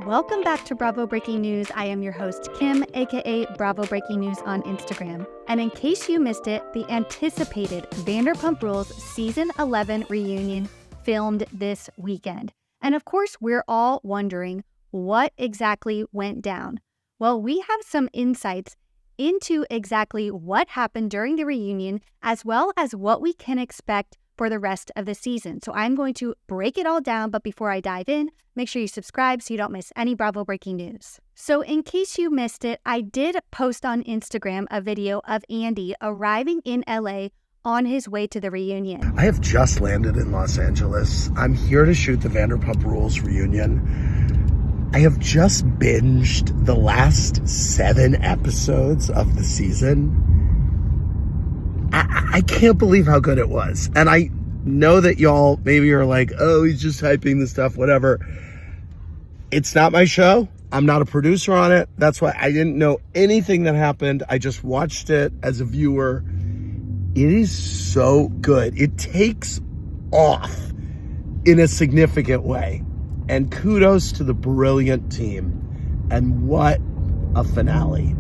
Welcome back to Bravo Breaking News. I am your host, Kim, aka Bravo Breaking News on Instagram. And in case you missed it, the anticipated Vanderpump Rules Season 11 reunion filmed this weekend. And of course, we're all wondering what exactly went down. Well, we have some insights into exactly what happened during the reunion, as well as what we can expect for the rest of the season. So I'm going to break it all down, but before I dive in, make sure you subscribe so you don't miss any Bravo breaking news. So in case you missed it, I did post on Instagram a video of Andy arriving in LA on his way to the reunion. I have just landed in Los Angeles. I'm here to shoot the Vanderpump Rules reunion. I have just binged the last 7 episodes of the season. I can't believe how good it was. And I know that y'all maybe are like, oh, he's just hyping the stuff, whatever. It's not my show. I'm not a producer on it. That's why I didn't know anything that happened. I just watched it as a viewer. It is so good. It takes off in a significant way. And kudos to the brilliant team. And what a finale.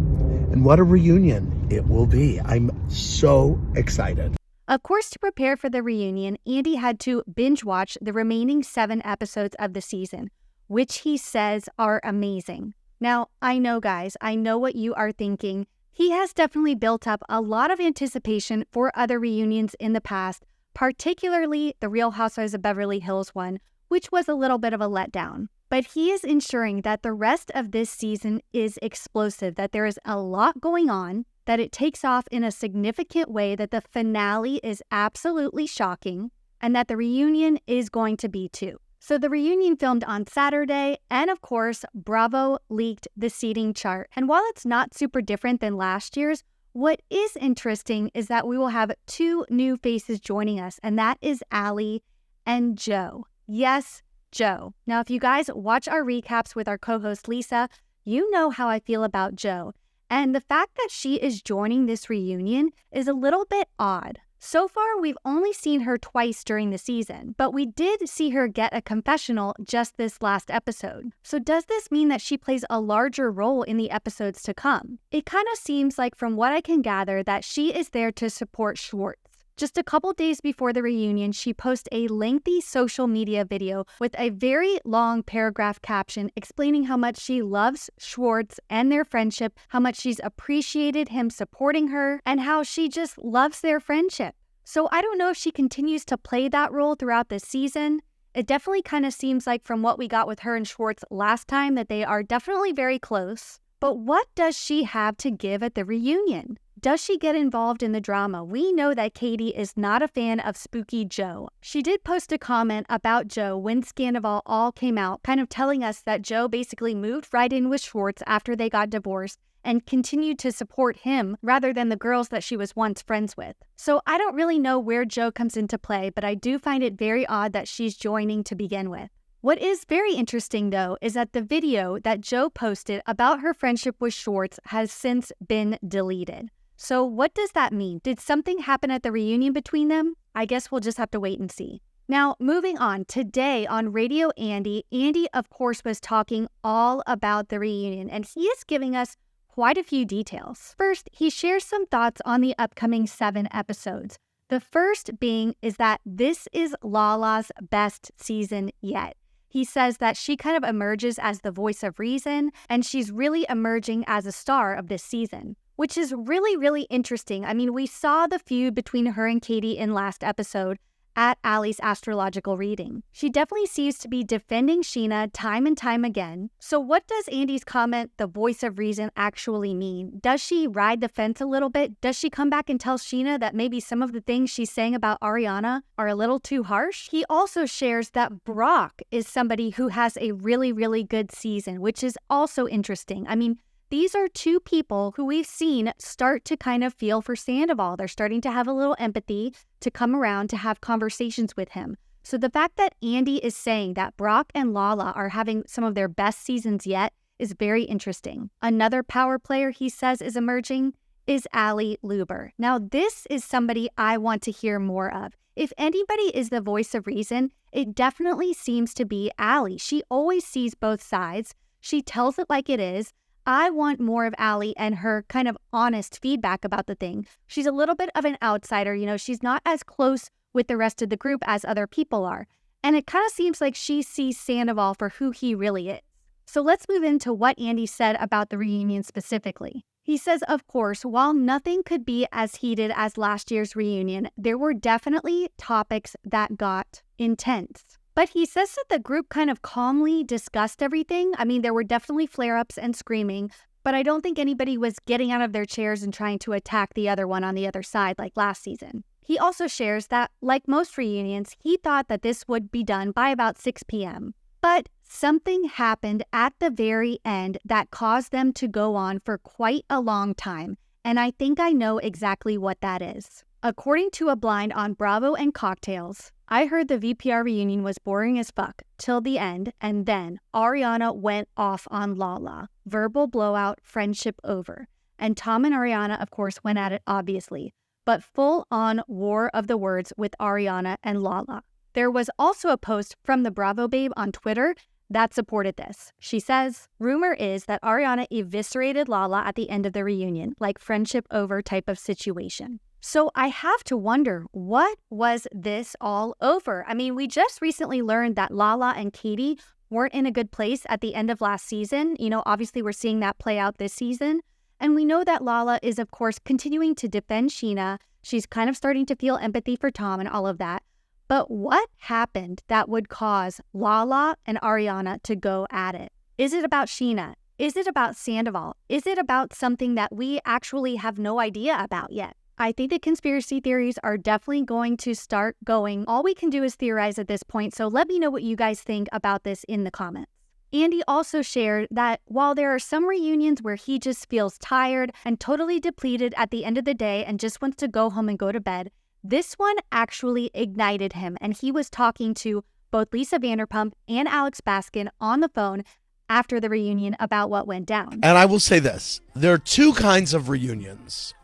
And what a reunion it will be. I'm so excited. Of course, to prepare for the reunion, Andy had to binge watch the remaining 7 episodes of the season, which he says are amazing. Now, I know, guys, I know what you are thinking. He has definitely built up a lot of anticipation for other reunions in the past, particularly the Real Housewives of Beverly Hills one, which was a little bit of a letdown. But he is ensuring that the rest of this season is explosive, that there is a lot going on, that it takes off in a significant way, that the finale is absolutely shocking, and that the reunion is going to be too. So the reunion filmed on Saturday, and of course, Bravo leaked the seating chart. And while it's not super different than last year's, what is interesting is that we will have 2 new faces joining us, and that is Ally and Joe. Yes, Joe. Now, if you guys watch our recaps with our co-host Lisa, you know how I feel about Joe. And the fact that she is joining this reunion is a little bit odd. So far, we've only seen her twice during the season, but we did see her get a confessional just this last episode. So does this mean that she plays a larger role in the episodes to come? It kind of seems like, from what I can gather, that she is there to support Schwartz. Just a couple days before the reunion, she posted a lengthy social media video with a very long paragraph caption explaining how much she loves Schwartz and their friendship, how much she's appreciated him supporting her, and how she just loves their friendship. So I don't know if she continues to play that role throughout this season. It definitely kind of seems like, from what we got with her and Schwartz last time, that they are definitely very close. But what does she have to give at the reunion? Does she get involved in the drama? We know that Katie is not a fan of spooky Joe. She did post a comment about Joe when Scandival all came out, kind of telling us that Joe basically moved right in with Schwartz after they got divorced and continued to support him rather than the girls that she was once friends with. So I don't really know where Joe comes into play, but I do find it very odd that she's joining to begin with. What is very interesting, though, is that the video that Joe posted about her friendship with Schwartz has since been deleted. So what does that mean? Did something happen at the reunion between them? I guess we'll just have to wait and see. Now, moving on, today on Radio Andy, of course was talking all about the reunion, and he is giving us quite a few details. First, he shares some thoughts on the upcoming 7 episodes. The first being is that this is Lala's best season yet. He says that she kind of emerges as the voice of reason, and she's really emerging as a star of this season, which is really, really interesting. I mean, we saw the feud between her and Katie in last episode at Ally's astrological reading. She definitely seems to be defending Sheena time and time again. So what does Andy's comment, the voice of reason, actually mean? Does she ride the fence a little bit? Does she come back and tell Sheena that maybe some of the things she's saying about Ariana are a little too harsh? He also shares that Brock is somebody who has a really, really good season, which is also interesting. I mean, these are 2 people who we've seen start to kind of feel for Sandoval. They're starting to have a little empathy, to come around, to have conversations with him. So the fact that Andy is saying that Brock and Lala are having some of their best seasons yet is very interesting. Another power player he says is emerging is Ally Luber. Now, this is somebody I want to hear more of. If anybody is the voice of reason, it definitely seems to be Ally. She always sees both sides. She tells it like it is. I want more of Ally and her kind of honest feedback about the thing. She's a little bit of an outsider, she's not as close with the rest of the group as other people are. And it kind of seems like she sees Sandoval for who he really is. So let's move into what Andy said about the reunion specifically. He says, of course, while nothing could be as heated as last year's reunion, there were definitely topics that got intense. But he says that the group kind of calmly discussed everything. I mean, there were definitely flare-ups and screaming, but I don't think anybody was getting out of their chairs and trying to attack the other one on the other side like last season. He also shares that, like most reunions, he thought that this would be done by about 6 p.m. But something happened at the very end that caused them to go on for quite a long time, and I think I know exactly what that is. According to a blind on Bravo and Cocktails, I heard the VPR reunion was boring as fuck till the end, and then Ariana went off on Lala. Verbal blowout, friendship over. And Tom and Ariana, of course, went at it obviously, but full-on war of the words with Ariana and Lala. There was also a post from the Bravo babe on Twitter that supported this. She says, rumor is that Ariana eviscerated Lala at the end of the reunion, like friendship over type of situation. So I have to wonder, what was this all over? I mean, we just recently learned that Lala and Katie weren't in a good place at the end of last season. Obviously we're seeing that play out this season. And we know that Lala is, of course, continuing to defend Sheena. She's kind of starting to feel empathy for Tom and all of that. But what happened that would cause Lala and Ariana to go at it? Is it about Sheena? Is it about Sandoval? Is it about something that we actually have no idea about yet? I think the conspiracy theories are definitely going to start going. All we can do is theorize at this point, so let me know what you guys think about this in the comments. Andy also shared that while there are some reunions where he just feels tired and totally depleted at the end of the day and just wants to go home and go to bed, this one actually ignited him, and he was talking to both Lisa Vanderpump and Alex Baskin on the phone after the reunion about what went down. And I will say this, there are two kinds of reunions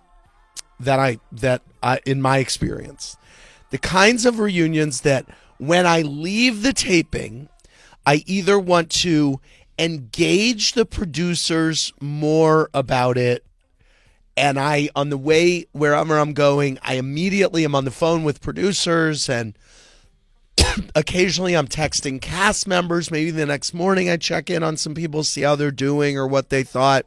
that I in my experience. The kinds of reunions that when I leave the taping, I either want to engage the producers more about it, and on the way wherever I'm going, I immediately am on the phone with producers, and occasionally I'm texting cast members. Maybe the next morning I check in on some people, see how they're doing or what they thought.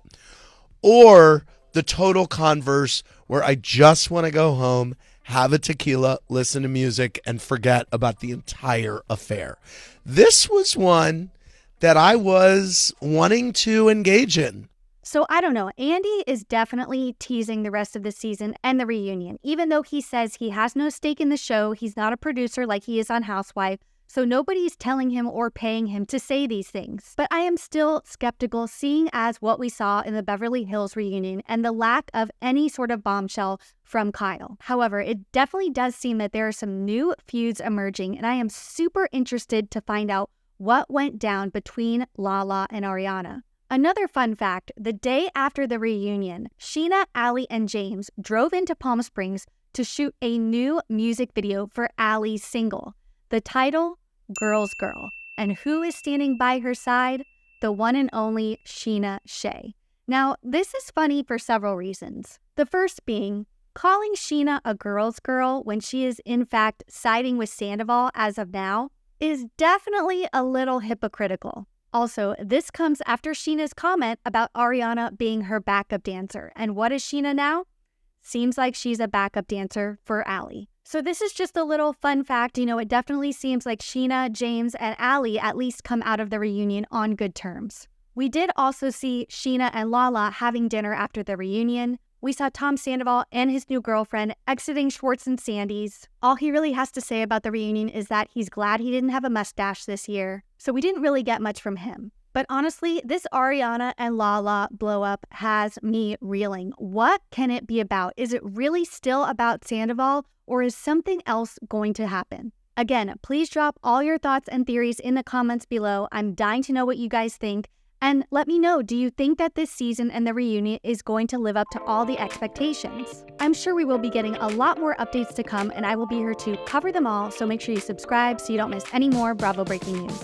Or the total converse where I just want to go home, have a tequila, listen to music, and forget about the entire affair. This was one that I was wanting to engage in. So I don't know, Andy is definitely teasing the rest of the season and the reunion, even though he says he has no stake in the show. He's not a producer like he is on Housewife, so nobody's telling him or paying him to say these things. But I am still skeptical, seeing as what we saw in the Beverly Hills reunion and the lack of any sort of bombshell from Kyle. However, it definitely does seem that there are some new feuds emerging, and I am super interested to find out what went down between Lala and Ariana. Another fun fact, the day after the reunion, Sheena, Ally, and James drove into Palm Springs to shoot a new music video for Ally's single. The title, Girl's Girl. And who is standing by her side? The one and only Sheena Shea. Now, this is funny for several reasons. The first being, calling Sheena a girl's girl when she is in fact siding with Sandoval as of now is definitely a little hypocritical. Also, this comes after Sheena's comment about Ariana being her backup dancer. And what is Sheena now? Seems like she's a backup dancer for Ally. So this is just a little fun fact. It definitely seems like Sheena, James, and Ally at least come out of the reunion on good terms. We did also see Sheena and Lala having dinner after the reunion. We saw Tom Sandoval and his new girlfriend exiting Schwartz and Sandy's. All he really has to say about the reunion is that he's glad he didn't have a mustache this year. So we didn't really get much from him. But honestly, this Ariana and Lala blow up has me reeling. What can it be about? Is it really still about Sandoval, or is something else going to happen? Again, please drop all your thoughts and theories in the comments below. I'm dying to know what you guys think. And let me know, do you think that this season and the reunion is going to live up to all the expectations? I'm sure we will be getting a lot more updates to come, and I will be here to cover them all, so make sure you subscribe so you don't miss any more Bravo breaking news.